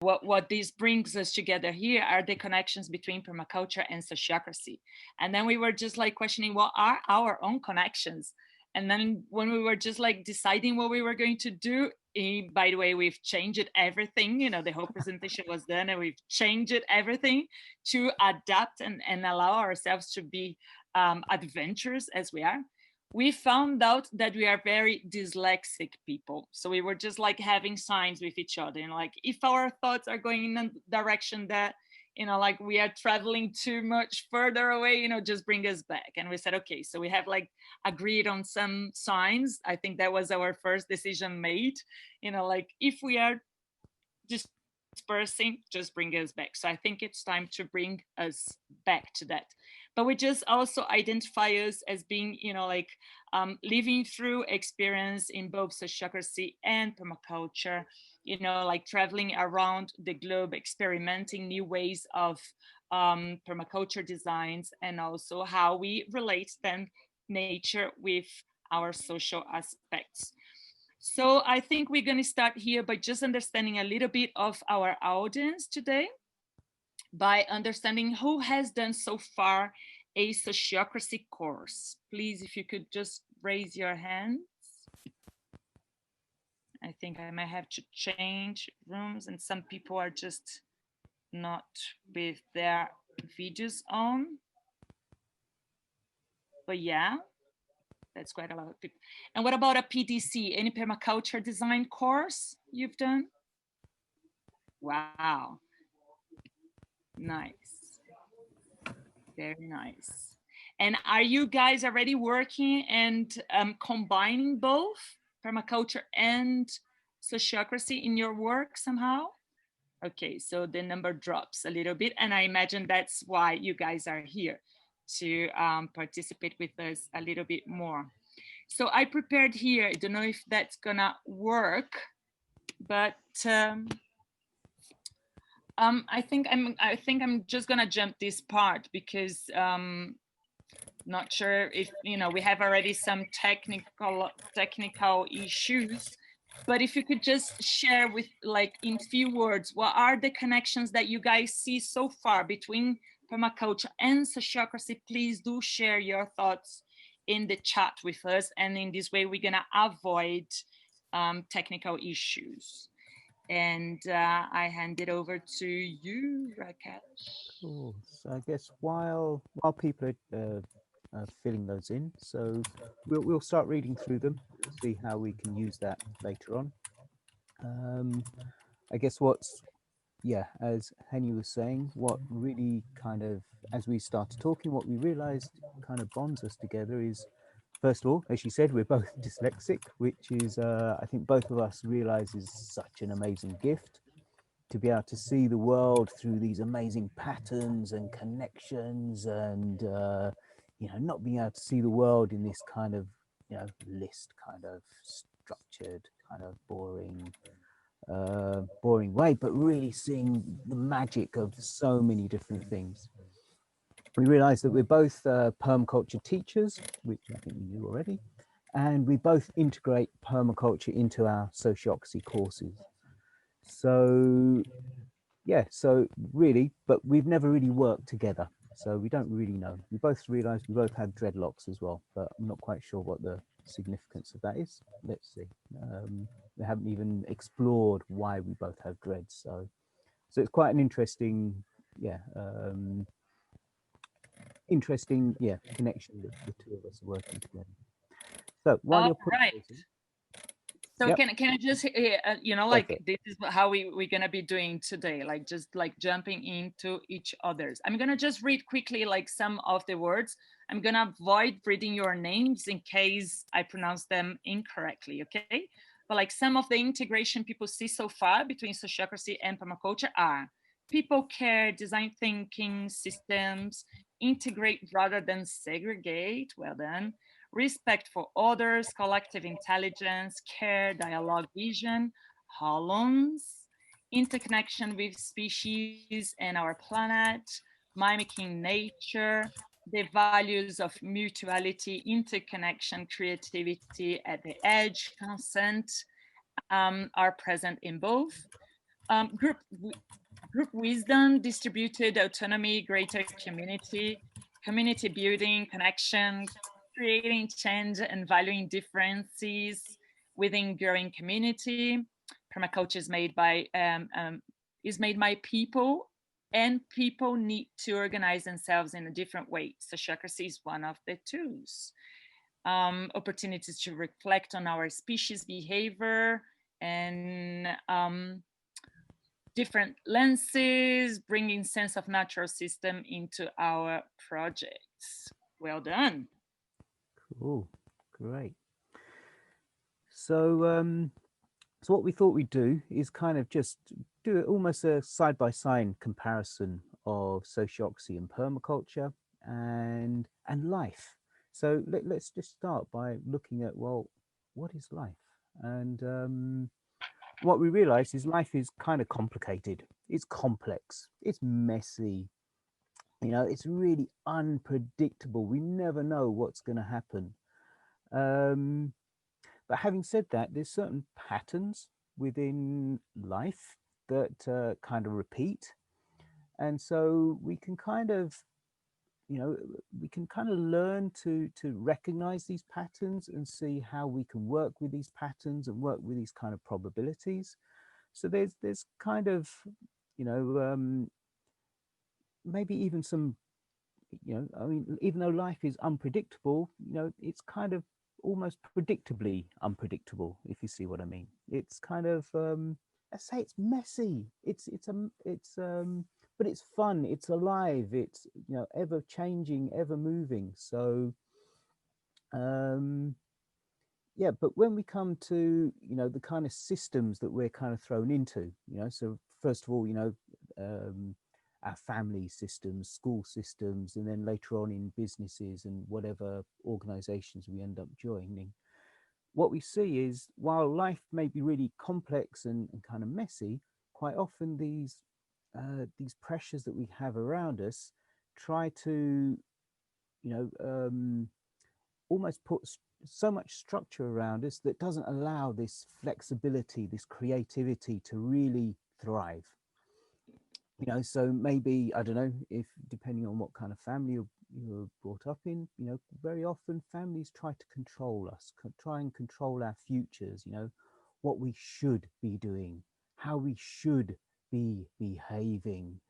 what this brings us together here are the connections between permaculture and sociocracy. And then we were just like questioning what are our own connections. And then when we were just like deciding what we were going to do, by the way, we've changed everything, you know, the whole presentation was done and we've changed everything to adapt and allow ourselves to be adventurous as we are. We found out that we are very dyslexic people. So we were just like having signs with each other, and like if our thoughts are going in a direction that, you know, like we are traveling too much further away, you know, just bring us back. And we said, okay, so we have like agreed on some signs. I think that was our first decision made, you know, like if we are dispersing, just bring us back. So I think it's time to bring us back to that. But we just also identify us as being, you know, like living through experience in both sociocracy and permaculture, you know, like traveling around the globe, experimenting new ways of permaculture designs, and also how we relate then nature with our social aspects. So I think we're going to start here by just understanding a little bit of our audience today, by understanding who has done so far a sociocracy course. Please, if you could just raise your hands. I think I might have to change rooms, and some people are just not with their videos on. But yeah, that's quite a lot of people. And what about a PDC? Any permaculture design course you've done? Wow. Nice. Very nice. And are you guys already working and combining both permaculture and sociocracy in your work somehow? Okay, so the number drops a little bit, and I imagine that's why you guys are here, to participate with us a little bit more. So I prepared here, I don't know if that's gonna work, but I think I'm just gonna jump this part because not sure if, you know, we have already some technical issues, but if you could just share with, like, in few words, what are the connections that you guys see so far between permaculture and sociocracy? Please do share your thoughts in the chat with us, and in this way we're gonna avoid technical issues. And I hand it over to you, Rakesh. Cool. So I guess while people are filling those in, so we'll start reading through them, see how we can use that later on. I guess as Henny was saying, what really kind of, as we started talking, what we realized kind of bonds us together is, first of all, as she said, we're both dyslexic, which is, I think both of us realize is such an amazing gift, to be able to see the world through these amazing patterns and connections, and not being able to see the world in this kind of list, kind of structured, kind of boring way, but really seeing the magic of so many different things. We realized that we're both permaculture teachers, which I think you knew already, and we both integrate permaculture into our sociocracy courses. So yeah, so really, but we've never really worked together, so we don't really know. We both realized we both have dreadlocks as well, but I'm not quite sure what the significance of that is. Let's see. We haven't even explored why we both have dreads, so it's quite an interesting connection that the two of us are working together. So while you're putting those in, so yep. can I just, like, this is how we're going to be doing today, like just like jumping into each other's. I'm going to just read quickly like some of the words. I'm going to avoid reading your names in case I pronounce them incorrectly, okay? But like some of the integration people see so far between sociocracy and permaculture are people care, design thinking, systems, integrate rather than segregate, well done, respect for others, collective intelligence, care, dialogue, vision, holons, interconnection with species and our planet, mimicking nature, the values of mutuality, interconnection, creativity at the edge, consent are present in both. Group group wisdom, distributed autonomy, greater community, community building, connection, creating change and valuing differences within growing community. Permaculture is made by people, and people need to organize themselves in a different way. Sociocracy is one of the tools. Opportunities to reflect on our species behavior and different lenses, bringing sense of natural system into our projects. Well done. Cool, great. So, so what we thought we'd do is kind of just do almost a side-by-side comparison of sociocracy and permaculture and life. So let's just start by looking at, well, what is life? And what we realize is life is kind of complicated. It's complex. It's messy. You know, it's really unpredictable. We never know what's going to happen. Um, but having said that, there's certain patterns within life that kind of repeat. And so we can kind of, you know, we can kind of learn to recognize these patterns and see how we can work with these patterns and work with these kind of probabilities. So there's kind of, you know, maybe even some, you know, I mean, even though life is unpredictable, you know, it's kind of almost predictably unpredictable, if you see what I mean. It's kind of, I say it's messy. But it's fun. It's alive. It's, you know, ever changing, ever moving. So, um, yeah. But when we come to, you know, the kind of systems that we're kind of thrown into, you know, so first of all, you know, our family systems, school systems, and then later on in businesses and whatever organizations we end up joining, what we see is while life may be really complex and kind of messy, quite often these pressures that we have around us try to, you know, almost put so much structure around us that doesn't allow this flexibility, this creativity to really thrive. You know, so maybe, I don't know, if depending on what kind of family you're brought up in, you know, very often families try to control us, try and control our futures, you know, what we should be doing, how we should be behaving.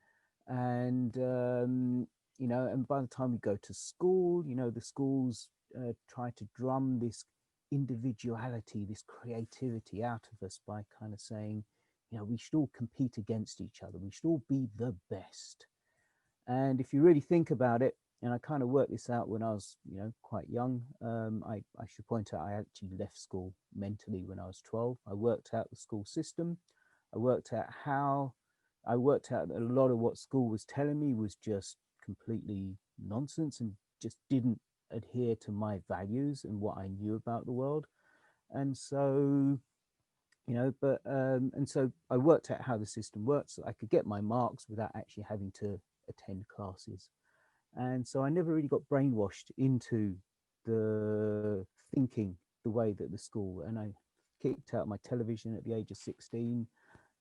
And you know, and by the time we go to school, you know, the schools try to drum this individuality, this creativity out of us by kind of saying, you know, we should all compete against each other, we should all be the best. And if you really think about it, and I kind of worked this out when I was, you know, quite young. I should point out I actually left school mentally when I was 12. I worked out the school system. I worked out how I worked out that a lot of what school was telling me was just completely nonsense and just didn't adhere to my values and what I knew about the world. And so, you know, but and so I worked out how the system works so I could get my marks without actually having to attend classes. And so I never really got brainwashed into the thinking the way that the school, and I kicked out my television at the age of 16,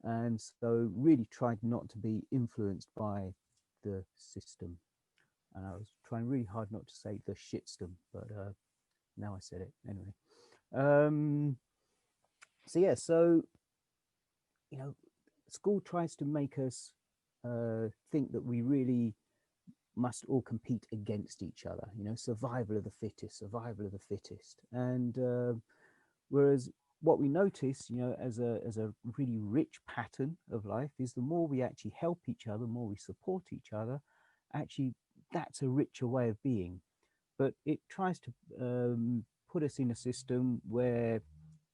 and so really tried not to be influenced by the system. And I was trying really hard not to say the shitstem, but now I said it anyway. um so yeah, so, you know, school tries to make us think that we really must all compete against each other, you know, survival of the fittest, survival of the fittest. And whereas what we notice, you know, as a really rich pattern of life is the more we actually help each other, the more we support each other, actually that's a richer way of being. But it tries to put us in a system where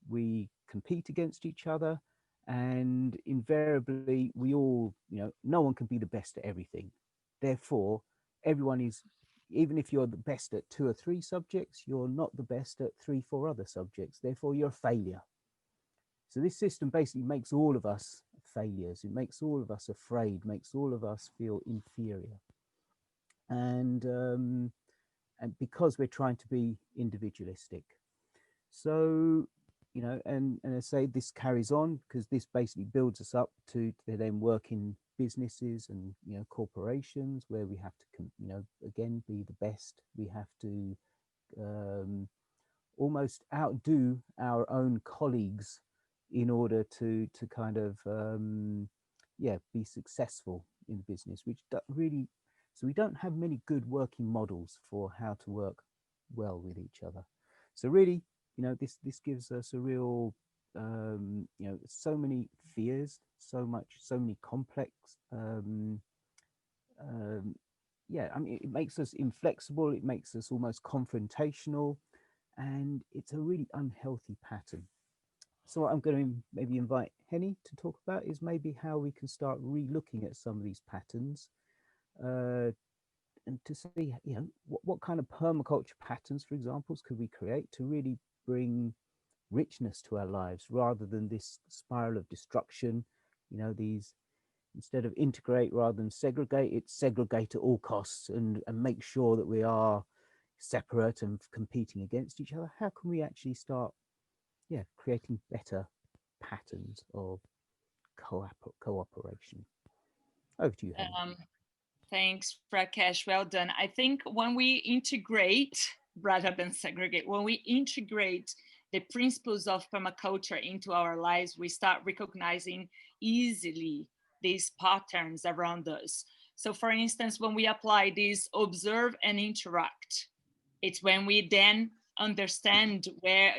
we compete against each other, and invariably we all, you know, no one can be the best at everything. Therefore, everyone is, even if you're the best at 2 or 3 subjects, you're not the best at 3, 4 other subjects. Therefore, you're a failure. So this system basically makes all of us failures. It makes all of us afraid, makes all of us feel inferior. And because we're trying to be individualistic. So and I say this carries on because this basically builds us up to then work in businesses and corporations where we have to again be the best. We have to um, almost outdo our own colleagues in order to kind of be successful in business, which really, so we don't have many good working models for how to work well with each other. So really, this gives us a real so many fears, so many complex um, I mean, it makes us inflexible, it makes us almost confrontational, and it's a really unhealthy pattern. So what I'm going to maybe invite Henny to talk about is maybe how we can start re-looking at some of these patterns, and to see, what kind of permaculture patterns, for examples, could we create to really bring richness to our lives rather than this spiral of destruction. These, instead of integrate rather than segregate, it's segregate at all costs and make sure that we are separate and competing against each other. How can we actually start creating better patterns of cooperation? Over to you, Henny. Thanks, Rakesh. Well done. I think when we integrate rather than segregate, when we integrate the principles of permaculture into our lives, we start recognizing easily these patterns around us. So for instance, when we apply this observe and interact, it's when we then understand where,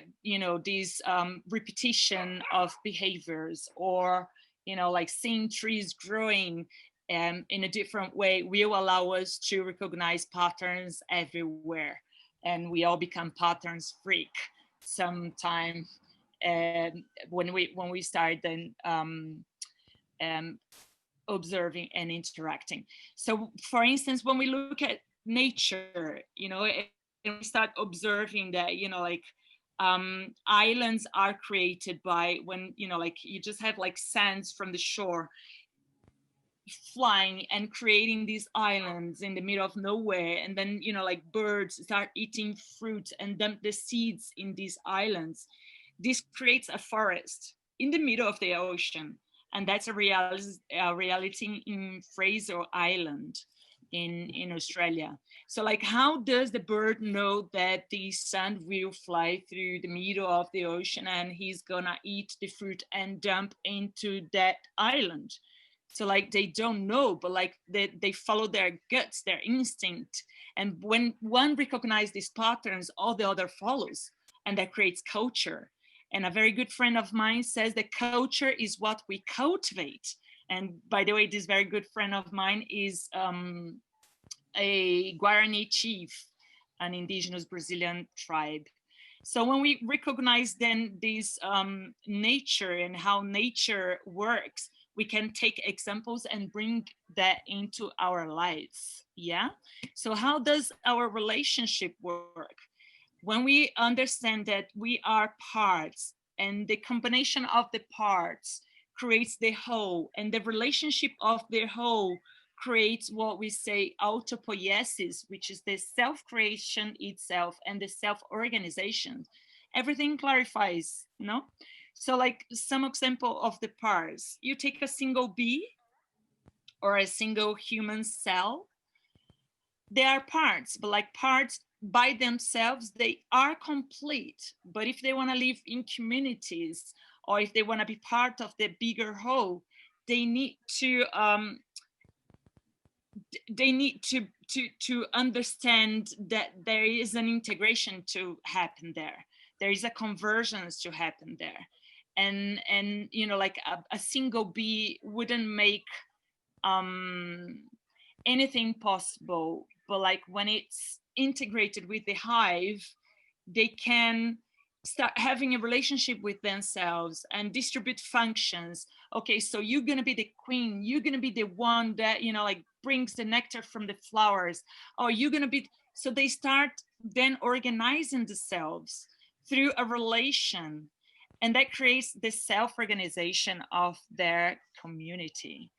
this repetition of behaviors, or, like seeing trees growing in a different way, will allow us to recognize patterns everywhere. And we all become patterns freak sometime when we start then observing and interacting. So for instance, when we look at nature, and we start observing that, islands are created by when, you just have like sands from the shore flying and creating these islands in the middle of nowhere, and then birds start eating fruit and dump the seeds in these islands. This creates a forest in the middle of the ocean, and that's a reality in Fraser Island in Australia. So how does the bird know that the sand will fly through the middle of the ocean and he's gonna eat the fruit and dump into that island? So they don't know, but they follow their guts, their instinct. And when one recognizes these patterns, all the other follows, and that creates culture. And a very good friend of mine says that culture is what we cultivate. And by the way, this very good friend of mine is a Guarani chief, an indigenous Brazilian tribe. So when we recognize then this nature and how nature works, we can take examples and bring that into our lives. Yeah. So how does our relationship work? When we understand that we are parts, and the combination of the parts creates the whole, and the relationship of the whole creates what we say autopoiesis, which is the self-creation itself and the self-organization. Everything clarifies, no? So some example of the parts, you take a single bee or a single human cell, they are parts, but parts by themselves, they are complete. But if they want to live in communities, or if they want to be part of the bigger whole, they need to understand that there is an integration to happen there. There is a convergence to happen there. And a single bee wouldn't make anything possible, but when it's integrated with the hive, they can start having a relationship with themselves and distribute functions. Okay, so you're going to be the queen, you're going to be the one that brings the nectar from the flowers, or you're going to be, so they start then organizing themselves through a relation, and that creates the self-organization of their community.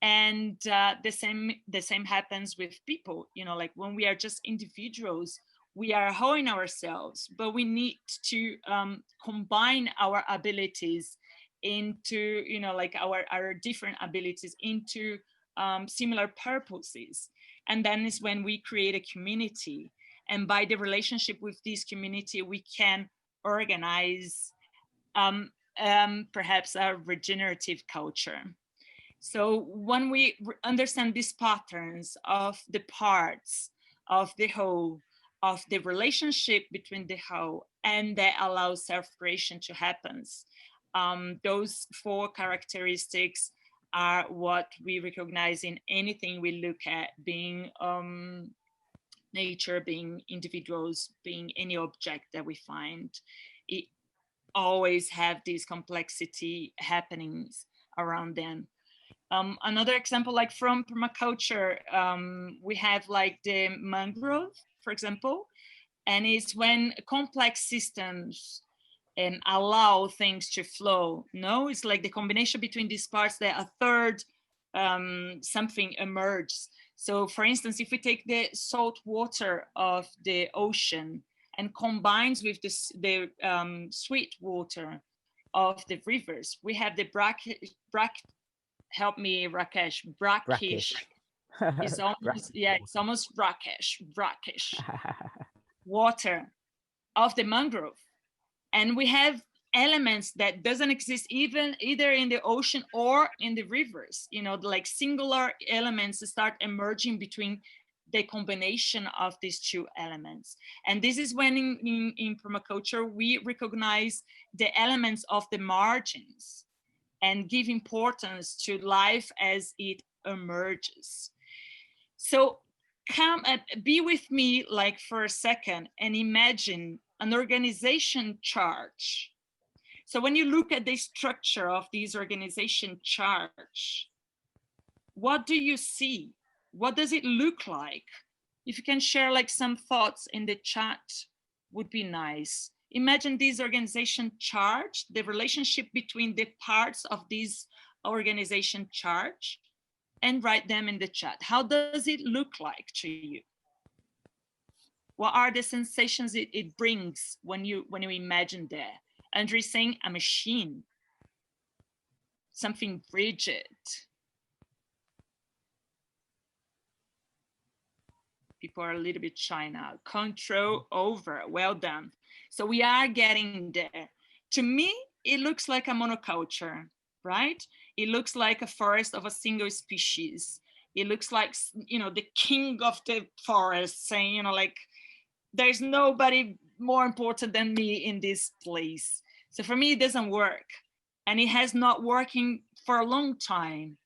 And the same happens with people. When we are just individuals, we are holding ourselves, but we need to combine our abilities into, you know, like our different abilities into similar purposes. And then is when we create a community. And by the relationship with this community, we can organize perhaps a regenerative culture. So when we understand these patterns of the parts of the whole, of the relationship between the whole, and that allows self-creation to happen, those 4 characteristics are what we recognize in anything we look at, being nature, being individuals, being any object that we find. It always have these complexity happenings around them. Another example, like from permaculture, we have like the mangrove, for example, and it's when complex systems allow things to flow. No, it's like the combination between these parts that a third something emerges. So for instance, if we take the salt water of the ocean and combines with the sweet water of the rivers, we have the help me, Rakesh, brackish. It's almost, yeah, it's almost brackish water of the mangrove. And we have elements that doesn't exist even either in the ocean or in the rivers, you know, like singular elements start emerging between the combination of these 2 elements. And this is when in permaculture, we recognize the elements of the margins and give importance to life as it emerges. So come be with me like for a second and imagine an organization chart. So when you look at the structure of this organization chart, what do you see? What does it look like? If you can share like some thoughts in the chat, would be nice. Imagine this organization chart, the relationship between the parts of this organization chart, and write them in the chat. How does it look like to you? What are the sensations it brings when you imagine that? Andre saying a machine, something rigid. People are a little bit shy now. Control over, well done. So we are getting there. To me, it looks like a monoculture, right? It looks like a forest of a single species. It looks like, you know, the king of the forest saying, you know, like, there's nobody more important than me in this place. So for me, it doesn't work. And it has not working for a long time.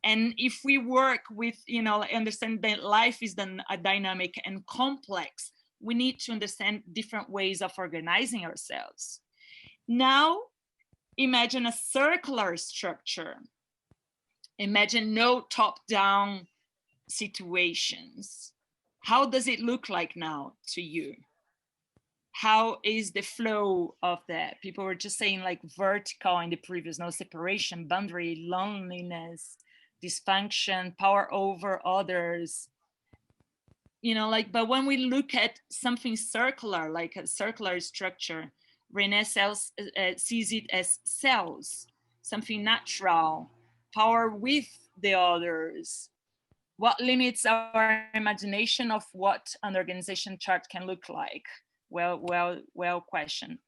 And if we work with, you know, understand that life is a dynamic and complex, we need to understand different ways of organizing ourselves. Now, imagine a circular structure. Imagine no top-down situations. How does it look like now to you? How is the flow of that? People were just saying like vertical in the previous, no separation, boundary, loneliness, dysfunction, power over others. You know, like, but when we look at something circular, like a circular structure, René sees it as cells, something natural, power with the others. What limits our imagination of what an organization chart can look like? Well question.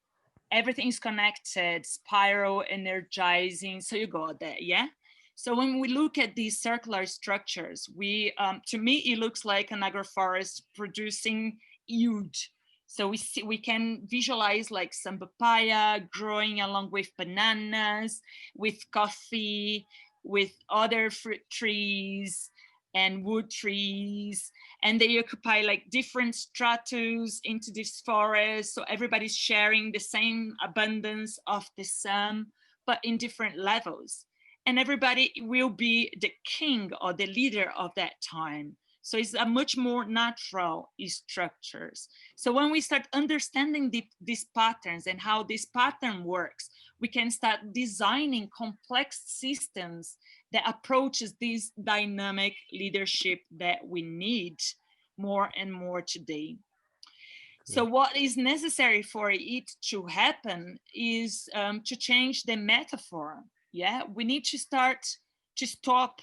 Everything is connected, spiral, energizing. So you got that, yeah? So when we look at these circular structures, we, to me, it looks like an agroforest producing yield. So we can visualize like some papaya growing along with bananas, with coffee, with other fruit trees and wood trees, and they occupy like different stratus into this forest. So everybody's sharing the same abundance of the sun, but in different levels. And everybody will be the king or the leader of that time. So it's a much more natural structures. So when we start understanding these patterns and how this pattern works, we can start designing complex systems that approaches this dynamic leadership that we need more and more today. So what is necessary for it to happen is to change the metaphor. Yeah, we need to stop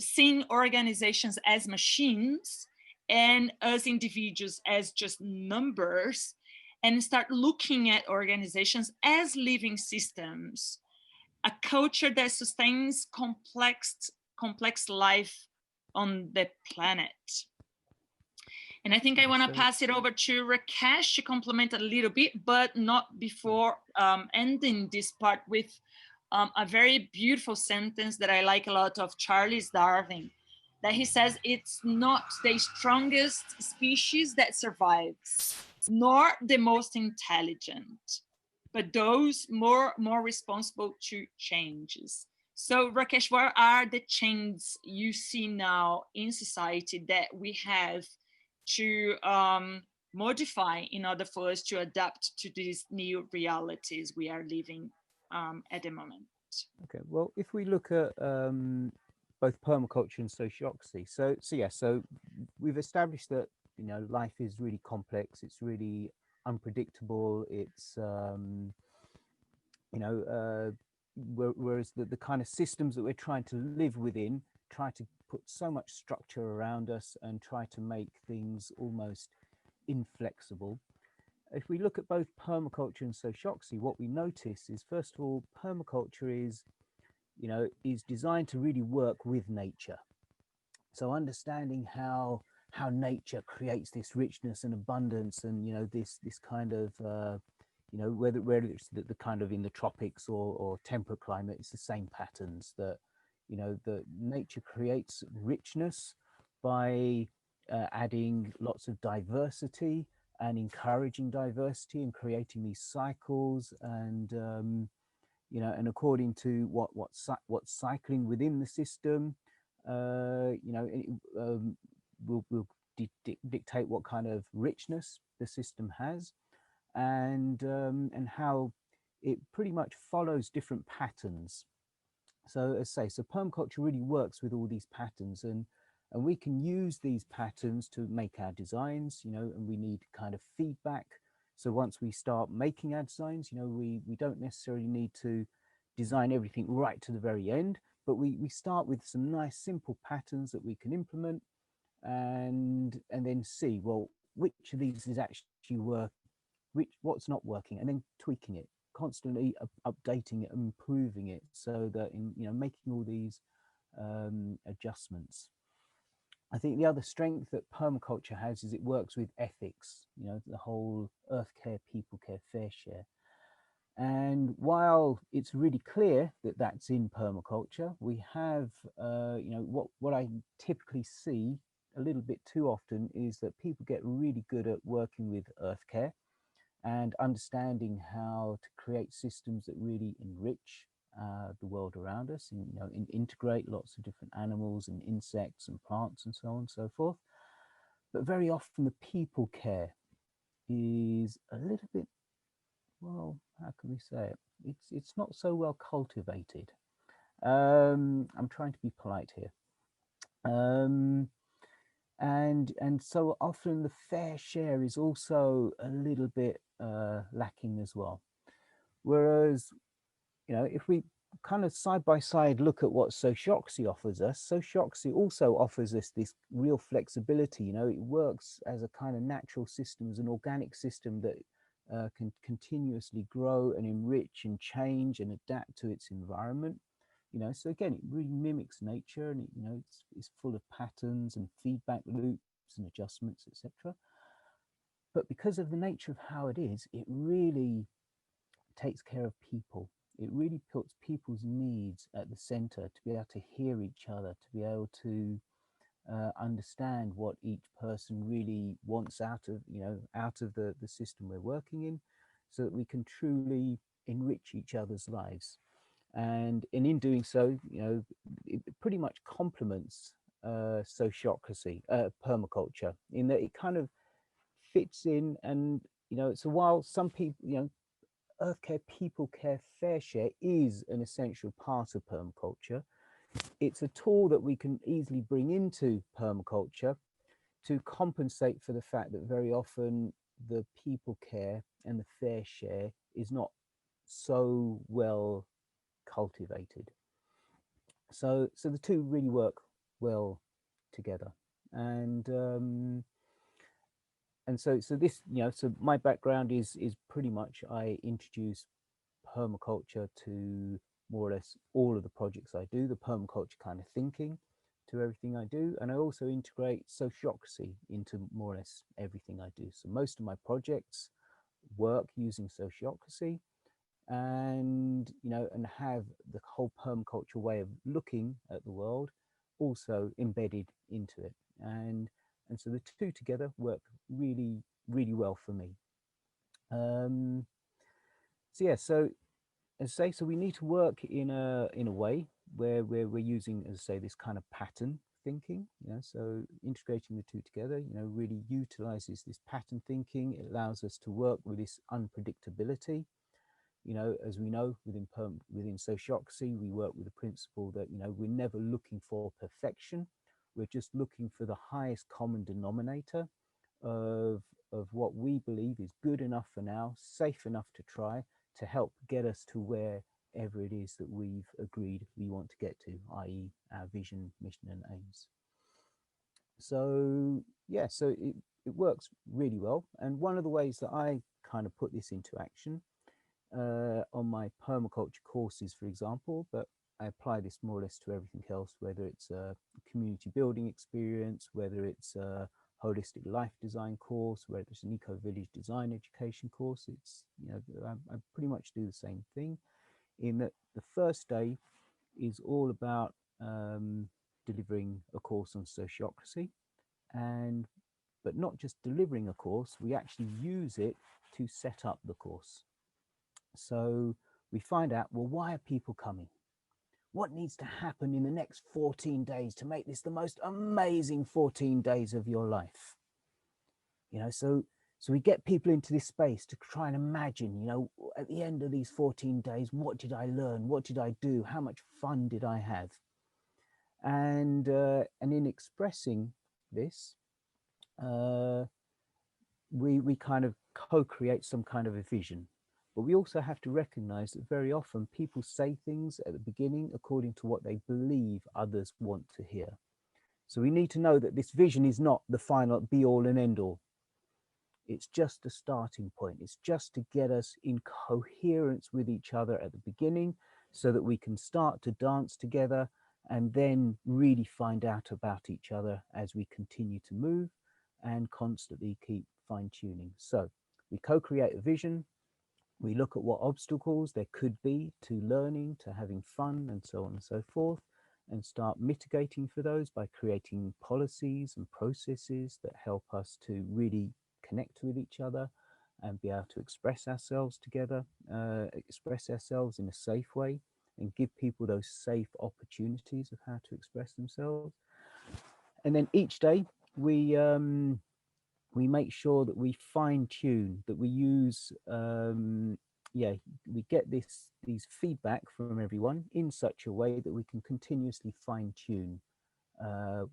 seeing organizations as machines and us individuals as just numbers, and start looking at organizations as living systems, a culture that sustains complex life on the planet. And I think I want to pass it over to Rakesh to complement a little bit, but not before ending this part with a very beautiful sentence that I like a lot of Charles Darwin, that he says, it's not the strongest species that survives, nor the most intelligent, but those more responsible to changes. So Rakesh, what are the changes you see now in society that we have to modify in order for us to adapt to these new realities we are living at the moment? Okay, well, if we look at both permaculture and sociocracy, so we've established that life is really complex, it's really unpredictable, it's whereas the kind of systems that we're trying to live within try to put so much structure around us and try to make things almost inflexible. If we look at both permaculture and sociocracy, what we notice is, first of all, permaculture is designed to really work with nature. So understanding how nature creates this richness and abundance, and this kind of whether it's the kind of in the tropics or temperate climate, it's the same patterns that that nature creates richness by adding lots of diversity and encouraging diversity and creating these cycles, and and according to what's cycling within the system, will dictate what kind of richness the system has, and how it pretty much follows different patterns. So as I say, so permaculture really works with all these patterns, and we can use these patterns to make our designs, and we need kind of feedback. So once we start making our designs, we don't necessarily need to design everything right to the very end, but we start with some nice simple patterns that we can implement, and then see, well, which of these is actually what's not working, and then tweaking it, constantly updating it, improving it, so that in making all these adjustments. I think the other strength that permaculture has is it works with ethics, the whole earth care, people care, fair share. And while it's really clear that that's in permaculture, we have, what I typically see a little bit too often is that people get really good at working with earth care and understanding how to create systems that really enrich the world around us, and integrate lots of different animals and insects and plants and so on and so forth. But very often the people care is a little bit, well, how can we say it? It's not so well cultivated. I'm trying to be polite here. And so often the fair share is also a little bit lacking as well. Whereas, if we kind of side by side look at what sociocracy offers us, sociocracy also offers us this real flexibility. It works as a kind of natural system, as an organic system that can continuously grow and enrich and change and adapt to its environment. So again, it really mimics nature, and it's full of patterns and feedback loops and adjustments, etc. But because of the nature of how it is, it really takes care of people. It really puts people's needs at the center, to be able to hear each other, to be able to understand what each person really wants out of the system we're working in, so that we can truly enrich each other's lives. And in doing so, it pretty much complements sociocracy, permaculture, in that it kind of fits in. And so while some people, earth care, people care, fair share is an essential part of permaculture, it's a tool that we can easily bring into permaculture to compensate for the fact that very often the people care and the fair share is not so well cultivated. So the two really work well together. And so this, so my background is pretty much, I introduce permaculture to more or less all of the projects I do, the permaculture kind of thinking to everything I do. And I also integrate sociocracy into more or less everything I do. So most of my projects work using sociocracy, and and have the whole permaculture way of looking at the world also embedded into it. And so the two together work really, really well for me. So yeah, so as I say, so we need to work in a way where we're using, as I say, this kind of pattern thinking. So integrating the two together, really utilizes this pattern thinking. It allows us to work with this unpredictability. As we know, within sociocracy, we work with the principle that we're never looking for perfection. We're just looking for the highest common denominator of what we believe is good enough for now, safe enough to try, to help get us to wherever it is that we've agreed we want to get to, i.e. our vision, mission, and aims. So yeah, so it works really well. And one of the ways that I kind of put this into action on my permaculture courses, for example, but I apply this more or less to everything else, whether it's a community building experience, whether it's a holistic life design course, whether it's an eco-village design education course. It's, I pretty much do the same thing, in that the first day is all about delivering a course on sociocracy, but not just delivering a course, we actually use it to set up the course. So we find out, well, why are people coming? What needs to happen in the next 14 days to make this the most amazing 14 days of your life? So we get people into this space to try and imagine, at the end of these 14 days, what did I learn? What did I do? How much fun did I have? And in expressing this, we kind of co-create some kind of a vision. But we also have to recognize that very often people say things at the beginning according to what they believe others want to hear. So we need to know that this vision is not the final be all and end all. It's just a starting point. It's just to get us in coherence with each other at the beginning so that we can start to dance together and then really find out about each other as we continue to move and constantly keep fine-tuning. So we co-create a vision. We look at what obstacles there could be to learning, to having fun, and so on and so forth, and start mitigating for those by creating policies and processes that help us to really connect with each other and be able to express ourselves together, express ourselves in a safe way, and give people those safe opportunities of how to express themselves. And then each day we make sure that we fine tune, that we use, we get these feedback from everyone in such a way that we can continuously fine tune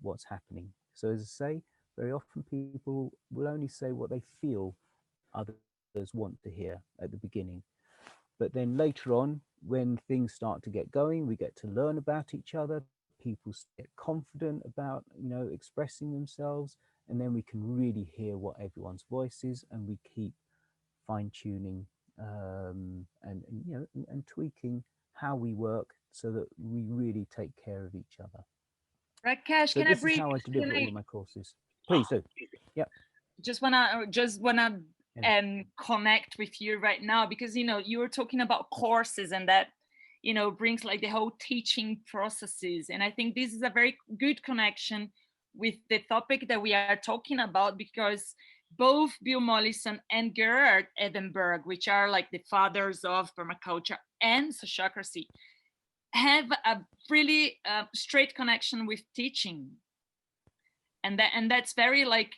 what's happening. So as I say, very often people will only say what they feel others want to hear at the beginning. But then later on, when things start to get going, we get to learn about each other. People get confident about, expressing themselves, and then we can really hear what everyone's voice is, and we keep fine-tuning and tweaking how we work so that we really take care of each other. Rakesh, So this is how I deliver all of my courses. Please do. Yeah. Just wanna connect with you right now, because you were talking about courses, and that brings like the whole teaching processes, and I think this is a very good connection with the topic that we are talking about, because both Bill Mollison and Gerard Edinburgh, which are like the fathers of permaculture and sociocracy, have a really straight connection with teaching, and that's very like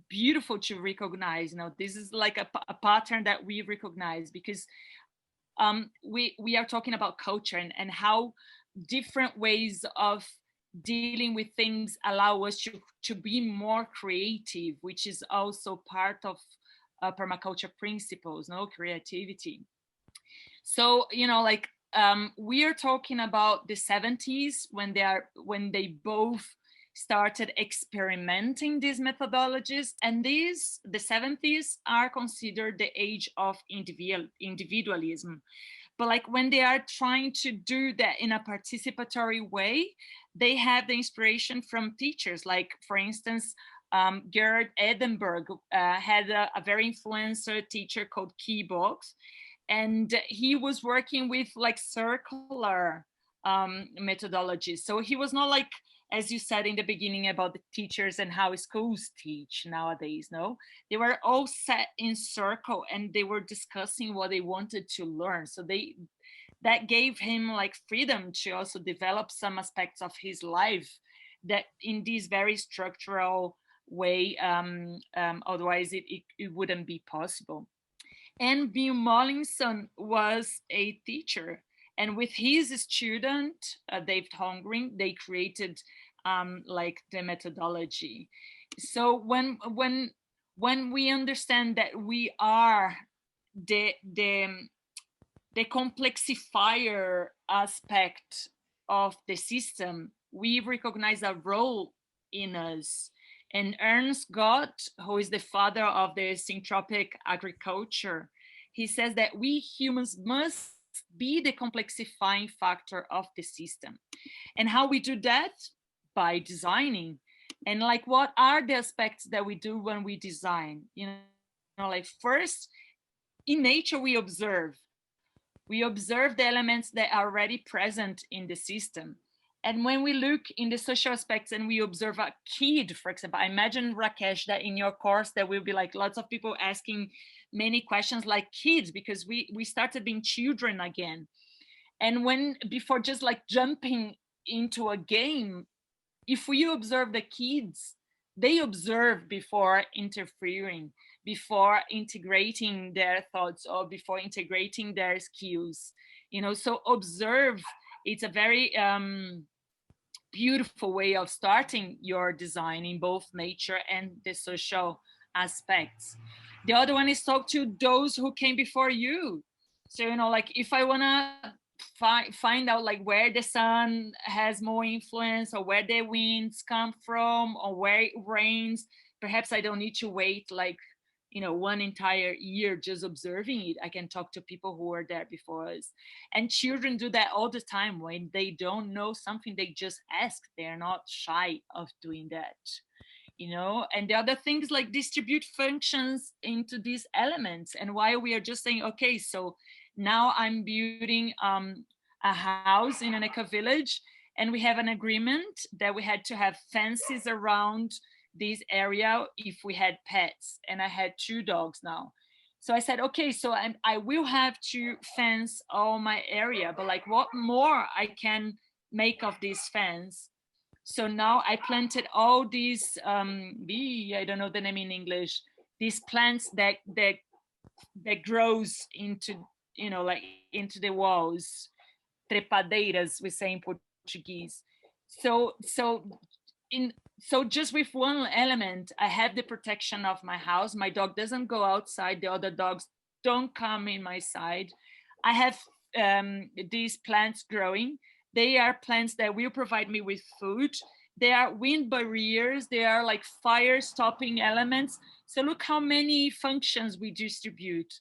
beautiful to recognize. This is like a pattern that we recognize, because we are talking about culture and how different ways of dealing with things allow us to be more creative, which is also part of permaculture principles, no, creativity. So, you know, like we are talking about the 70s when they both started experimenting these methodologies, and the 70s are considered the age of individualism. But like when they are trying to do that in a participatory way, they have the inspiration from teachers. Like, for instance, Gerard Edinburgh had a very influential teacher called Keybox, and he was working with like circular methodologies. So he was not like, as you said in the beginning about the teachers and how schools teach nowadays, no, they were all set in circle and they were discussing what they wanted to learn. So that gave him like freedom to also develop some aspects of his life that in this very structural way, otherwise it wouldn't be possible. And Bill Mollinson was a teacher, and with his student David Hongring, they created like the methodology. So when we understand that we are the complexifier aspect of the system, we recognize a role in us. And Ernst Gott, who is the father of the syntropic agriculture, he says that we humans must be the complexifying factor of the system. And how we do that? By designing. And like, what are the aspects that we do when we design? You know, like first, in nature, we observe the elements that are already present in the system. And when we look in the social aspects and we observe a kid, for example, I imagine, Rakesh, that in your course there will be like lots of people asking many questions like kids, because we started being children again. And when, before just like jumping into a game, if we observe the kids, they observe before interfering, before integrating their thoughts, or before integrating their skills, you know. So observe, it's a very beautiful way of starting your design in both nature and the social aspects. The other one is talk to those who came before you. So, you know, like if I want to find out like where the sun has more influence, or where the winds come from, or where it rains, perhaps I don't need to wait like, you know, one entire year just observing it. I can talk to people who were there before us. And children do that all the time. When they don't know something, they just ask. They're not shy of doing that, you know. And the other things like distribute functions into these elements. And why we are just saying, okay, so now I'm building a house in an eco village, and we have an agreement that we had to have fences around this area if we had pets, and I had 2 dogs now. So I said, okay, so I will have to fence all my area, but like what more I can make of this fence? So now I planted all these I don't know the name in English, these plants that grows into, you know, like into the walls, trepadeiras we say in Portuguese. So just with one element, I have the protection of my house. My dog doesn't go outside. The other dogs don't come in my side. I have these plants growing. They are plants that will provide me with food. They are wind barriers. They are like fire stopping elements. So look how many functions we distribute.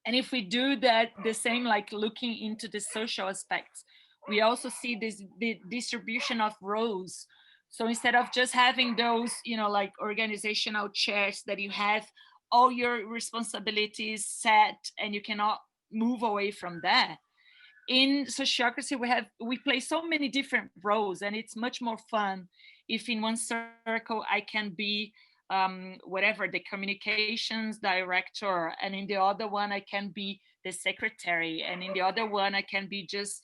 And if we do that, the same, like looking into the social aspects, we also see the distribution of roles. So instead of just having those, you know, like organizational chairs that you have all your responsibilities set and you cannot move away from that. In Sociocracy, we play so many different roles, and it's much more fun if in one circle I can be whatever, the communications director, and in the other one I can be the secretary, and in the other one I can be just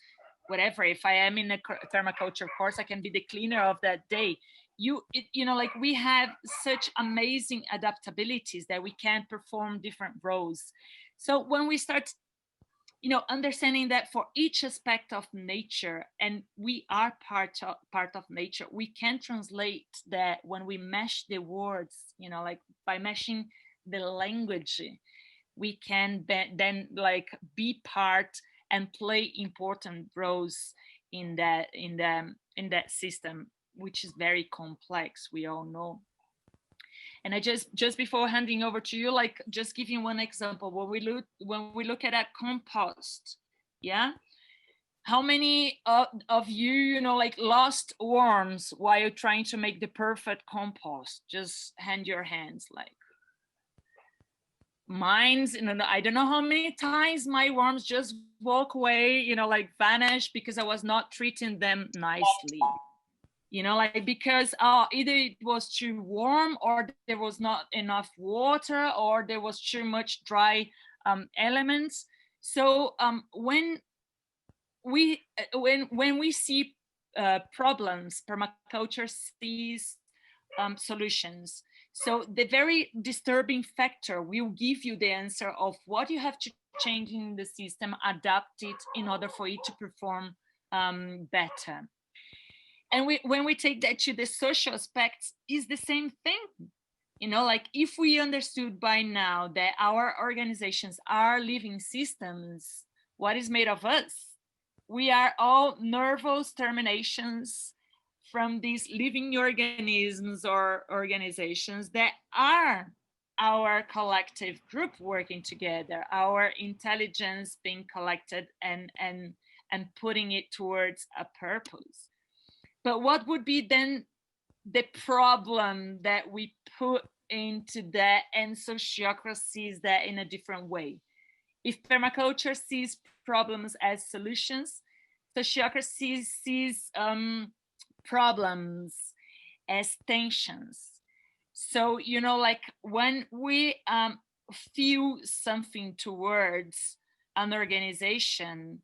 whatever. If I am in a permaculture course, I can be the cleaner of that day. You know, like we have such amazing adaptabilities that we can perform different roles. So when we start you know, understanding that for each aspect of nature, and we are part of nature, we can translate that when we mesh the words, you know, like by meshing the language, we can then like be part and play important roles in that system, which is very complex, we all know. And I just before handing over to you, like just giving one example, when we look at a compost, yeah, how many of you, you know, like lost worms while trying to make the perfect compost? Just hand your hands. Like mine's, you know, I don't know how many times my worms just walk away, you know, like vanish because I was not treating them nicely. You know, like because either it was too warm, or there was not enough water, or there was too much dry elements. So when we see problems, permaculture sees solutions. So the very disturbing factor will give you the answer of what you have to change in the system, adapt it in order for it to perform better. And when we take that to the social aspects, is the same thing. You know, like if we understood by now that our organizations are living systems, what is made of us? We are all nervous terminations from these living organisms or organizations that are our collective group working together, our intelligence being collected and putting it towards a purpose. But what would be then the problem that we put into that, and sociocracy sees that in a different way? If permaculture sees problems as solutions, sociocracy sees problems as tensions. So, you know, like when we feel something towards an organization,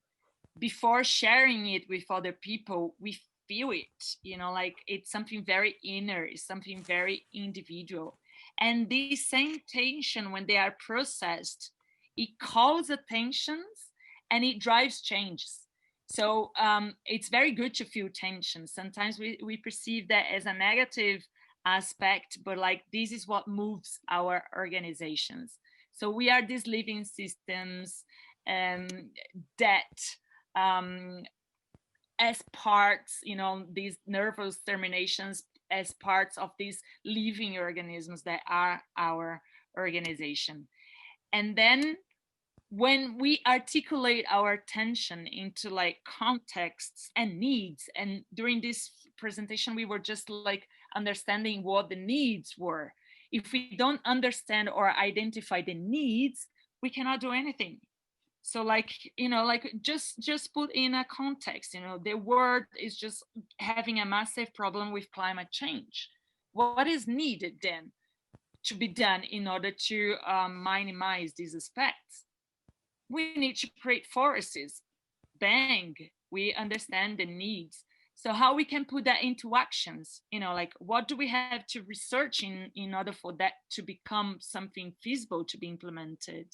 before sharing it with other people, we feel it, you know, like it's something very inner, it's something very individual. And these same tension, when they are processed, it calls attentions and it drives changes. So it's very good to feel tension. Sometimes we perceive that as a negative aspect, but like this is what moves our organizations. So we are these living systems that as parts, you know, these nervous terminations as parts of these living organisms that are our organization. And then when we articulate our attention into like contexts and needs, and during this presentation we were just like understanding what the needs were. If we don't understand or identify the needs, we cannot do anything. So like, you know, like just put in a context, you know, the world is just having a massive problem with climate change. What is needed then to be done in order to minimize these effects? We need to create forests. Bang, we understand the needs. So how we can put that into actions, you know, like what do we have to research in order for that to become something feasible to be implemented?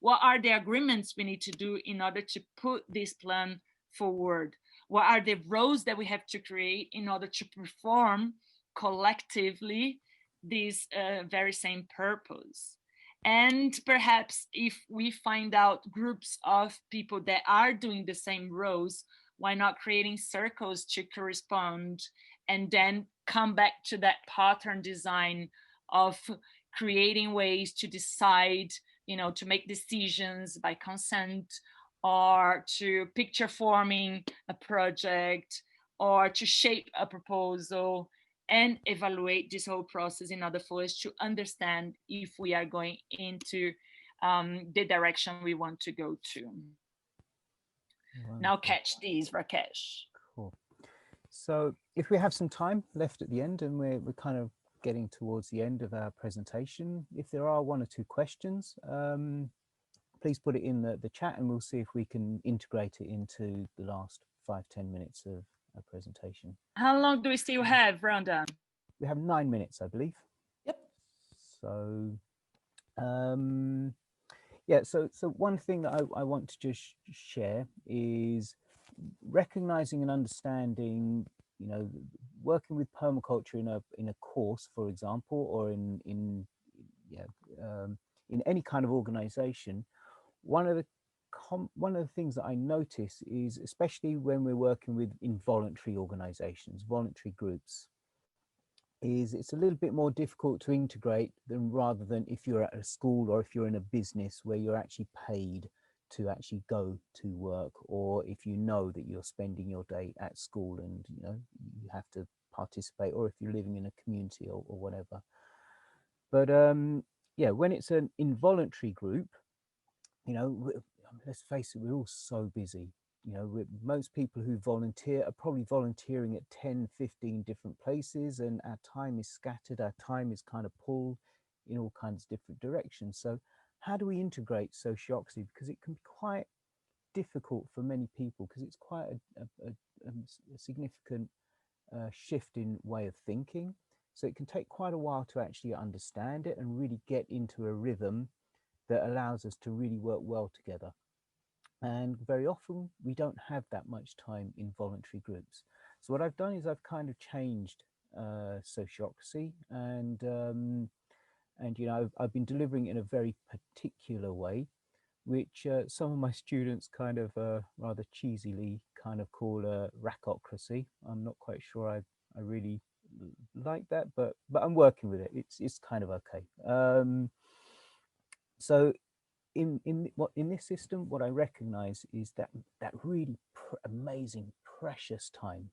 What are the agreements we need to do in order to put this plan forward? What are the roles that we have to create in order to perform collectively this very same purpose? And perhaps if we find out groups of people that are doing the same roles, why not creating circles to correspond, and then come back to that pattern design of creating ways to decide, you know, to make decisions by consent, or to picture forming a project, or to shape a proposal, and evaluate this whole process in order for us to understand if we are going into the direction we want to go to. Wonderful. Now catch these, Rakesh. Cool. So if we have some time left at the end, and we're kind of getting towards the end of our presentation, if there are one or two questions, please put it in the chat, and we'll see if we can integrate it into the last 5-10 minutes of our presentation. How long do we still have, Rhonda? We have 9 minutes, I believe. Yep. So Yeah, so one thing that I want to just share is recognizing and understanding, you know, working with permaculture in a course, for example, or yeah, in any kind of organization. One of the one of the things that I notice is, especially when we're working with involuntary organizations, voluntary groups, is it's a little bit more difficult to integrate than rather than if you're at a school or if you're in a business where you're actually paid to actually go to work, or if you know that you're spending your day at school and you know you have to participate, or if you're living in a community or whatever. But yeah, when it's an involuntary group, you know, let's face it, we're all so busy. You know, most people who volunteer are probably volunteering at 10, 15 different places, and our time is scattered, our time is kind of pulled in all kinds of different directions. So how do we integrate sociocracy? Because it can be quite difficult for many people, because it's quite a significant shift in way of thinking. So it can take quite a while to actually understand it and really get into a rhythm that allows us to really work well together. And very often we don't have that much time in voluntary groups. So what I've done is I've kind of changed sociocracy, and you know I've been delivering in a very particular way, which some of my students kind of rather cheesily kind of call Rakocracy. I'm not quite sure I really like that, but I'm working with it. It's kind of okay. So in this system, what I recognize is that really amazing, precious time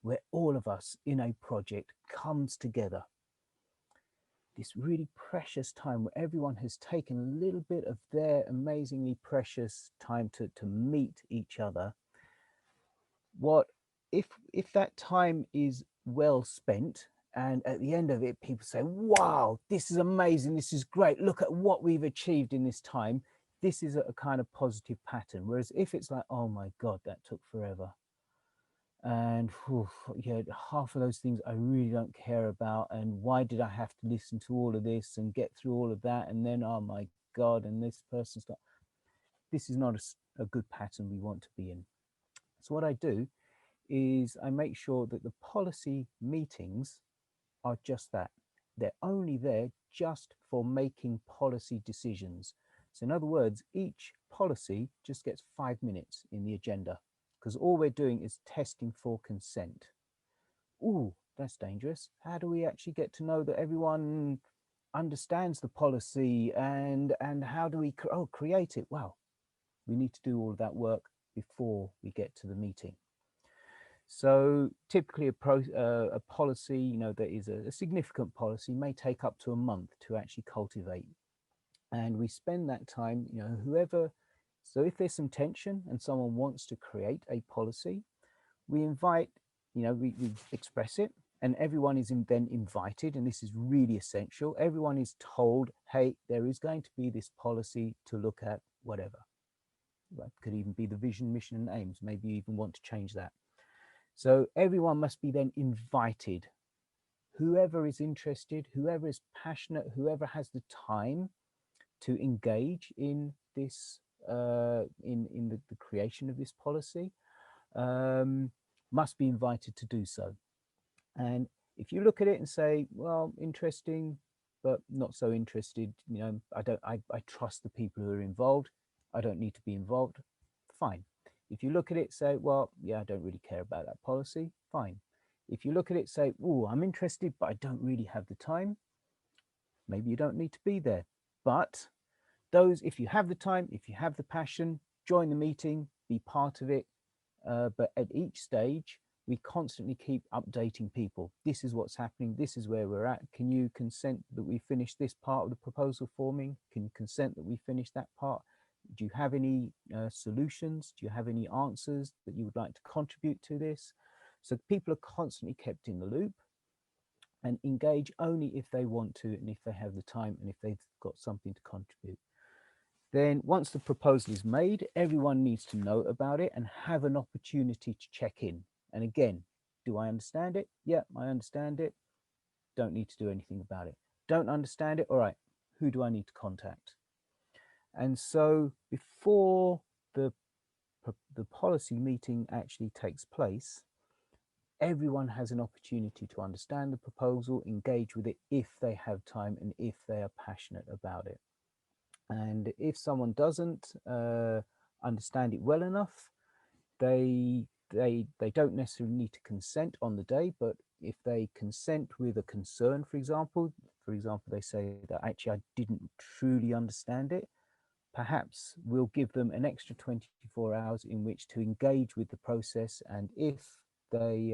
where all of us in a project comes together. This really precious time where everyone has taken a little bit of their amazingly precious time to meet each other. What if that time is well spent, and at the end of it people say, wow, this is amazing, this is great, look at what we've achieved in this time, this is a kind of positive pattern. Whereas if it's like, oh my god, that took forever, and whew, yeah, half of those things I really don't care about, and why did I have to listen to all of this and get through all of that, and then oh my god, and this person's not, this is not a good pattern we want to be in. So what I do is I make sure that the policy meetings are just that. They're only there just for making policy decisions. So in other words, each policy just gets 5 minutes in the agenda, because all we're doing is testing for consent. Ooh, that's dangerous. How do we actually get to know that everyone understands the policy, and how do we create it? Well, we need to do all of that work before we get to the meeting. So typically a policy, you know, that is a significant policy may take up to a month to actually cultivate. And we spend that time, you know, whoever, so if there's some tension and someone wants to create a policy, we invite, you know, we express it, and everyone is then invited, and this is really essential. Everyone is told, hey, there is going to be this policy to look at whatever. That could even be the vision, mission, and aims. Maybe you even want to change that. So everyone must be then invited. Whoever is interested, whoever is passionate, whoever has the time to engage in this, in the creation of this policy, must be invited to do so. And if you look at it and say, well, interesting, but not so interested, you know, I trust the people who are involved, I don't need to be involved, fine. If you look at it, say, well, yeah, I don't really care about that policy, fine. If you look at it, say, oh, I'm interested, but I don't really have the time, maybe you don't need to be there. But those, if you have the time, if you have the passion, join the meeting, be part of it. But at each stage, we constantly keep updating people. This is what's happening. This is where we're at. Can you consent that we finish this part of the proposal forming? Can you consent that we finish that part? Do you have any solutions? Do you have any answers that you would like to contribute to this? So people are constantly kept in the loop and engage only if they want to, and if they have the time, and if they've got something to contribute. Then once the proposal is made, everyone needs to know about it and have an opportunity to check in. And again, do I understand it? Yeah, I understand it. Don't need to do anything about it. Don't understand it? All right, who do I need to contact? And so before the policy meeting actually takes place, everyone has an opportunity to understand the proposal, engage with it if they have time and if they are passionate about it. And if someone doesn't understand it well enough, they don't necessarily need to consent on the day, but if they consent with a concern, for example, they say that actually I didn't truly understand it, perhaps we'll give them an extra 24 hours in which to engage with the process. And if they,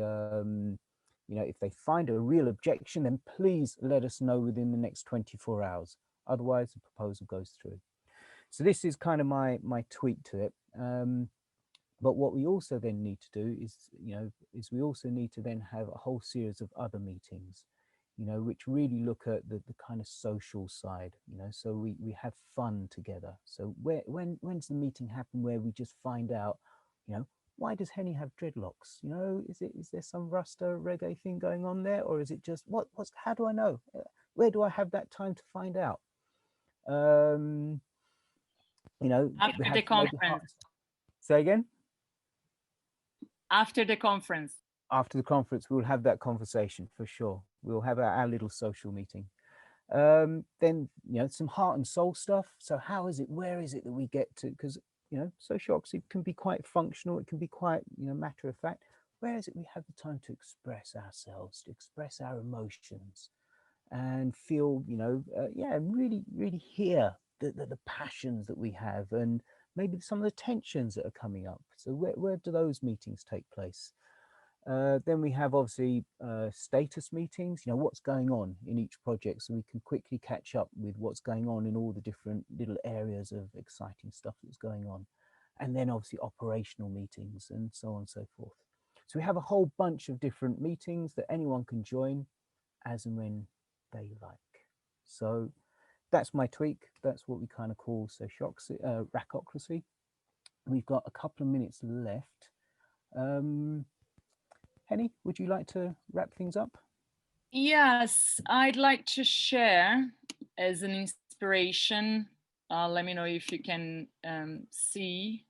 if they find a real objection, then please let us know within the next 24 hours. Otherwise, the proposal goes through. So this is kind of my tweak to it. But what we also then need to do is, we also need to then have a whole series of other meetings, which really look at the kind of social side, so we have fun together. So when's the meeting happen where we just find out, why does Henny have dreadlocks? Is there some Rasta reggae thing going on there? Or is it just, how do I know? Where do I have that time to find out? After the conference. Say again? After the conference. After the conference, we'll have that conversation for sure. We'll have our little social meeting. Then, some heart and soul stuff. So where is it that we get to? Because, sociocracy can be quite functional. It can be quite, matter of fact. Where is it we have the time to express ourselves, to express our emotions and feel, really, really hear the passions that we have and maybe some of the tensions that are coming up. So where do those meetings take place? Then we have obviously status meetings, what's going on in each project, so we can quickly catch up with what's going on in all the different little areas of exciting stuff that's going on. And then obviously operational meetings and so on and so forth. So we have a whole bunch of different meetings that anyone can join as and when they like. So that's my tweak. That's what we kind of call sociocracy, Rakeocracy. We've got a couple of minutes left. Henny, would you like to wrap things up? Yes, I'd like to share as an inspiration. Let me know if you can see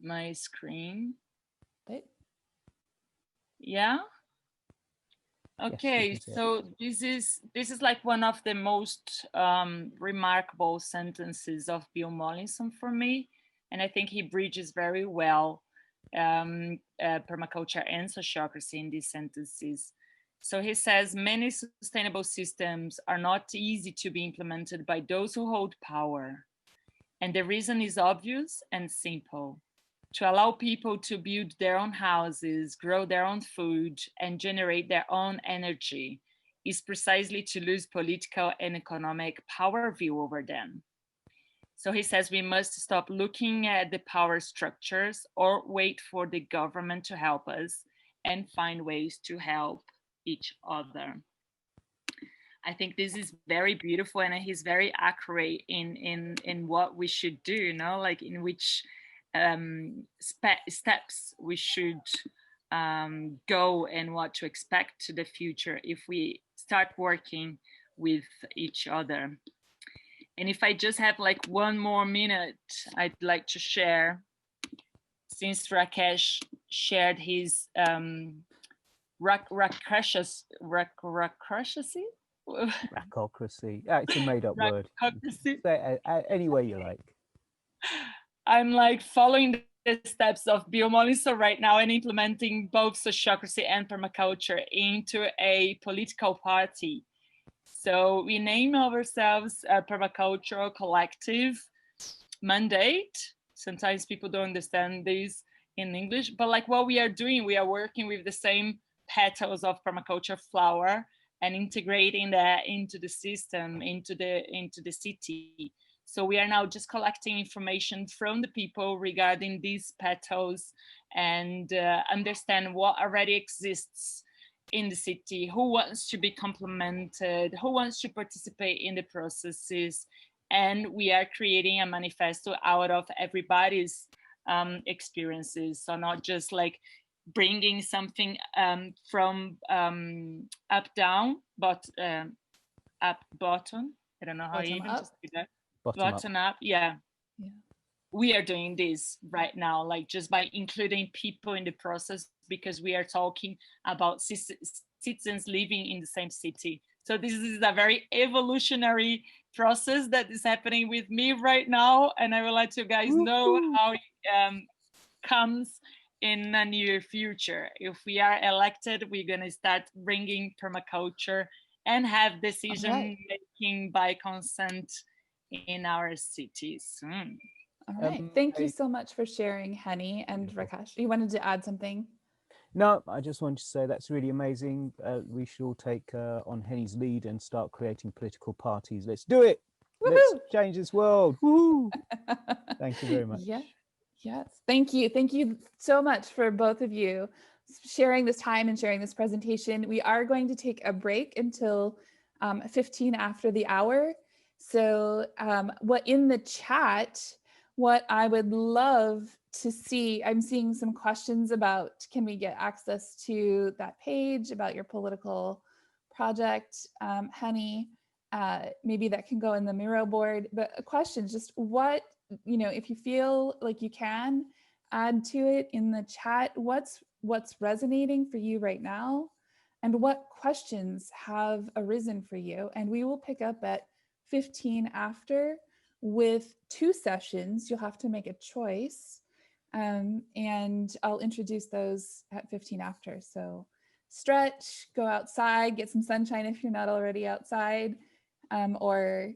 my screen. Yeah. Okay, yes, so this is like one of the most remarkable sentences of Bill Mollison for me, and I think he bridges very well permaculture and sociocracy in these sentences. So he says, many sustainable systems are not easy to be implemented by those who hold power, and the reason is obvious and simple. To allow people to build their own houses, grow their own food, and generate their own energy is precisely to lose political and economic power view over them. So he says we must stop looking at the power structures or wait for the government to help us and find ways to help each other. I think this is very beautiful, and he's very accurate in what we should do, like in which steps we should go and what to expect to the future if we start working with each other. And if I just have like one more minute, I'd like to share, since Rakesh shared his Rakeocracy. Yeah, it's a made-up word. Say it any way you like. I'm like following the steps of Bill Mollison right now and implementing both sociocracy and permaculture into a political party. So we name ourselves a permacultural collective mandate. Sometimes people don't understand this in English, but like what we are doing, we are working with the same petals of permaculture flower and integrating that into the system, into the city. So we are now just collecting information from the people regarding these petals and understand what already exists in the city, who wants to be complemented, who wants to participate in the processes. And we are creating a manifesto out of everybody's experiences. So not just like bringing something from up down, but up bottom. I don't know how you even just do that. Bottom up. Bottom up, yeah. Yeah. We are doing this right now, like just by including people in the process, because we are talking about citizens living in the same city. So this is a very evolutionary process that is happening with me right now, and I will let you guys know how it comes in the near future. If we are elected, we're going to start bringing permaculture and have decision making by consent in our cities soon. All right. Thank you so much for sharing, Henny and Rakesh. You wanted to add something? No, I just wanted to say that's really amazing. We should all take on Henny's lead and start creating political parties. Let's do it. Woo-hoo! Let's change this world. Woo-hoo! Thank you very much. Yeah. Yes. Thank you. Thank you so much for both of you sharing this time and sharing this presentation. We are going to take a break until 15 after the hour. So what in the chat, what I would love to see, I'm seeing some questions about, can we get access to that page about your political project, Henny? Maybe that can go in the Miro board, but a question, just what, if you feel like you can add to it in the chat, what's resonating for you right now, and what questions have arisen for you. And we will pick up at 15 after with 2 sessions. You'll have to make a choice, and I'll introduce those at 15 after. So stretch, go outside, get some sunshine if you're not already outside, or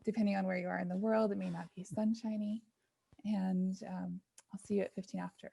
depending on where you are in the world, it may not be sunshiny. And I'll see you at 15 after.